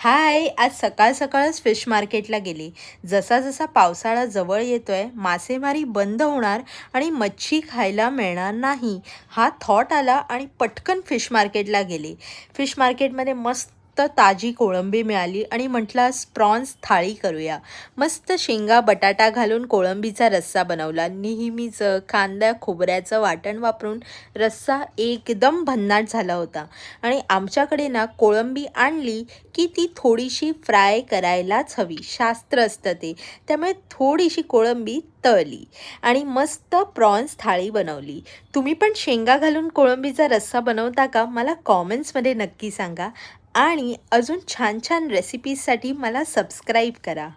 हाय, आज सकाळ सकाळच फिश मार्केटला गेली. जसा जसा पावसाळा जवळ येतोय, मासेमारी बंद होणार आणि मच्छी खायला मिळणार नाही हा थॉट आला आणि पटकन फिश मार्केटला गेली. फिश मार्केटमध्ये मस्त ताजी कोळंबी मिळाली आणि म्हटलं आज प्रॉन्स थाळी करूया. मस्त शेंगा बटाटा घालून कोळंबीचा रस्सा बनवला. नेहमीचं कांदा खोबऱ्याचं वाटण वापरून रस्सा एकदम भन्नाट झाला होता. आणि आमच्याकडे ना कोळंबी आणली की ती थोडीशी फ्राय करायलाच हवी, शास्त्र असतं ते. त्यामुळे थोडीशी कोळंबी तळली आणि मस्त प्रॉन्स थाळी बनवली. तुम्ही पण शेंगा घालून कोळंबीचा रस्सा बनवता का? मला कॉमेंट्समध्ये नक्की सांगा आणि अजून छान छान रेसिपीजसाठी मला सबस्क्राईब करा.